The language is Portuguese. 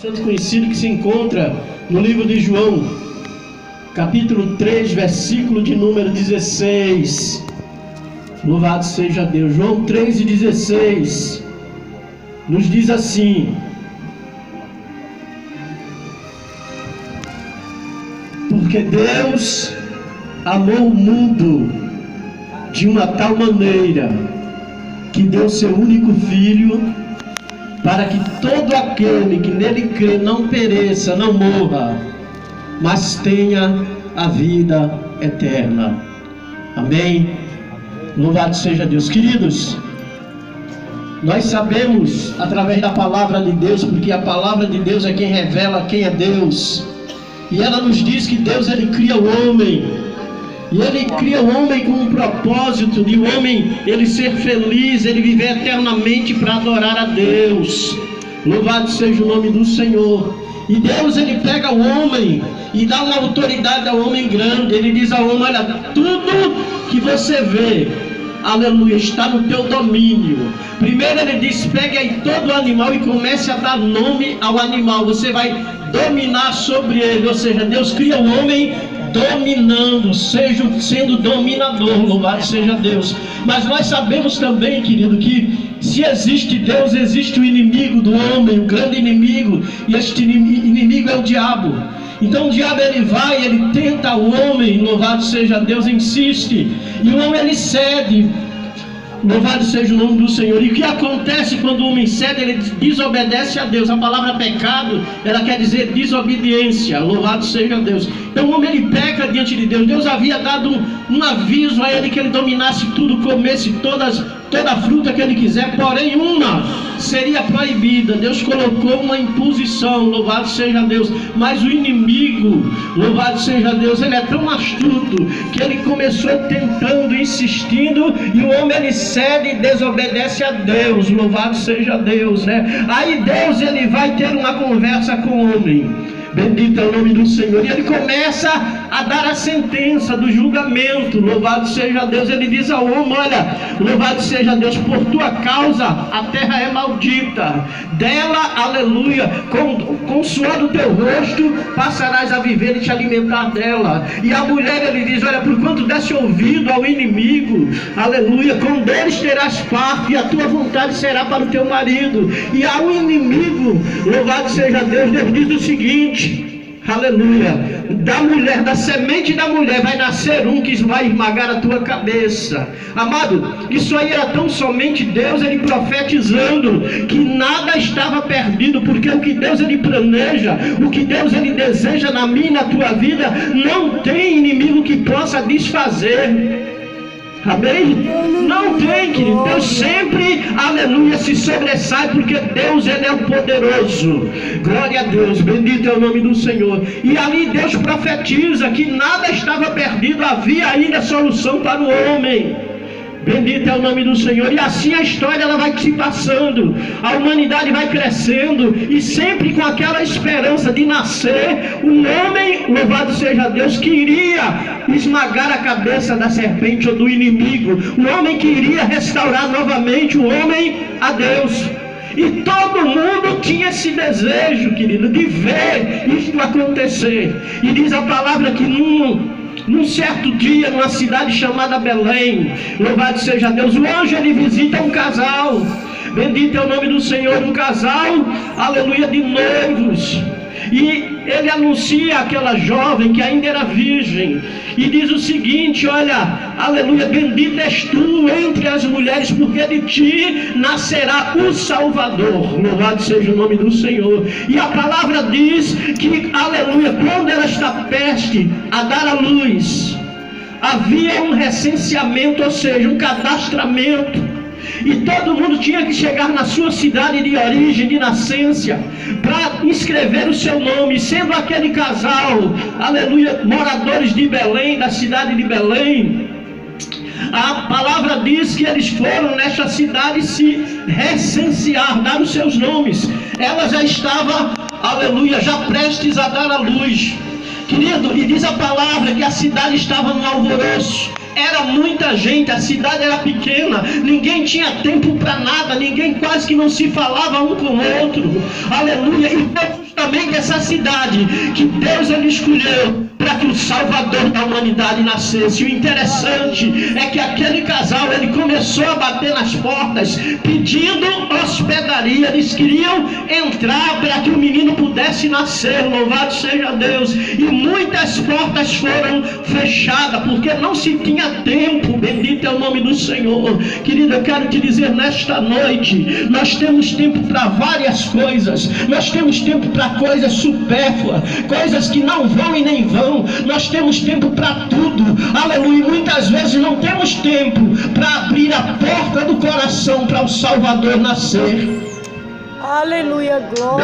bastante conhecido que se encontra no livro de João, capítulo 3, versículo de número 16. Louvado seja Deus. João 3:16 nos diz assim: porque Deus amou o mundo de uma tal maneira que deu seu único filho, para que todo aquele que nele crê não pereça, não morra, mas tenha a vida eterna. Amém? Louvado seja Deus. Queridos, nós sabemos através da palavra de Deus, porque a palavra de Deus é quem revela quem é Deus, e ela nos diz que Deus, ele cria o homem, e ele cria o homem com um propósito de o homem ele ser feliz, ele viver eternamente para adorar a Deus. Louvado seja o nome do Senhor. E Deus, ele pega o homem e dá uma autoridade ao homem grande. Ele diz ao homem: olha, tudo que você vê, aleluia, está no teu domínio. Primeiro ele diz: pegue aí todo animal e comece a dar nome ao animal. Você vai dominar sobre ele. Ou seja, Deus cria o homem dominando, sendo dominador. Louvado seja Deus. Mas nós sabemos também, querido, que se existe Deus, existe o inimigo do homem, o grande inimigo, e este inimigo é o diabo. Então o diabo, ele vai, ele tenta o homem, louvado seja Deus, insiste, e o homem, ele cede. Louvado seja o nome do Senhor. E o que acontece quando o homem cede? Ele desobedece a Deus. A palavra pecado, ela quer dizer desobediência. Louvado seja Deus. Então o homem, ele peca diante de Deus. Deus havia dado um aviso a ele que ele dominasse tudo, comesse toda a fruta que ele quiser, porém uma seria proibida. Deus colocou uma imposição, louvado seja Deus. Mas o inimigo, louvado seja Deus, ele é tão astuto que ele começou tentando, insistindo, e o homem, ele cede e desobedece a Deus. Louvado seja Deus, né? Aí Deus, ele vai ter uma conversa com o homem. Bendito é o nome do Senhor. E ele começa a dar a sentença do julgamento. Louvado seja Deus. Ele diz ao homem: olha, louvado seja Deus, por tua causa a terra é maldita. Dela, aleluia, com suor do teu rosto passarás a viver e te alimentar dela. E a mulher, ele diz: olha, por quanto desse ouvido ao inimigo, aleluia, com deles terás parte, e a tua vontade será para o teu marido. E ao inimigo, louvado seja Deus, Deus diz o seguinte: aleluia, da mulher, da semente da mulher vai nascer um que vai esmagar a tua cabeça. Amado, isso aí era tão somente Deus, ele profetizando que nada estava perdido, porque o que Deus, ele planeja, o que Deus, ele deseja na minha e na tua vida, não tem inimigo que possa desfazer. Amém? Não tem, querido. Deus sempre, aleluia, se sobressai, porque Deus, ele é o poderoso. Glória a Deus, bendito é o nome do Senhor. E ali Deus profetiza que nada estava perdido, havia ainda solução para o homem. Bendito é o nome do Senhor. E assim a história, ela vai se passando, a humanidade vai crescendo, e sempre com aquela esperança de nascer um homem, louvado seja Deus, que iria esmagar a cabeça da serpente ou do inimigo. Um homem que iria restaurar novamente o homem a Deus. E todo mundo tinha esse desejo, querido, de ver isso acontecer. E diz a palavra que num certo dia, numa cidade chamada Belém, louvado seja Deus, o anjo, ele visita um casal. Bendito é o nome do Senhor. Um casal, aleluia, de noivos. E ele anuncia aquela jovem que ainda era virgem, e diz o seguinte: olha, aleluia, bendita és tu entre as mulheres, porque de ti nascerá o Salvador. Louvado seja o nome do Senhor. E a palavra diz que, aleluia, quando ela está prestes a dar à luz, havia um recenseamento, ou seja, um cadastramento. E todo mundo tinha que chegar na sua cidade de origem, de nascença, para inscrever o seu nome. Sendo aquele casal, aleluia, moradores de Belém, da cidade de Belém, a palavra diz que eles foram nesta cidade se recensear, dar os seus nomes. Ela já estava, aleluia, já prestes a dar à luz, querido. E diz a palavra que a cidade estava no alvoroço. Era muita gente, a cidade era pequena, ninguém tinha tempo para nada, ninguém quase que não se falava um com o outro. Aleluia. E Deus essa cidade que Deus ele escolheu para que o Salvador da humanidade nascesse. E o interessante é que aquele casal, ele começou a bater nas portas, pedindo hospedaria. Eles queriam entrar para que o menino pudesse nascer, louvado seja Deus. E muitas portas foram fechadas, porque não se tinha tempo, bendito é o nome do Senhor. Querido, eu quero te dizer nesta noite, nós temos tempo para várias coisas. Nós temos tempo para coisas supérfluas, coisas que não vão e nem vão. Nós temos tempo para tudo, aleluia. Muitas vezes não temos tempo para abrir a porta do coração para o Salvador nascer. Aleluia, glória.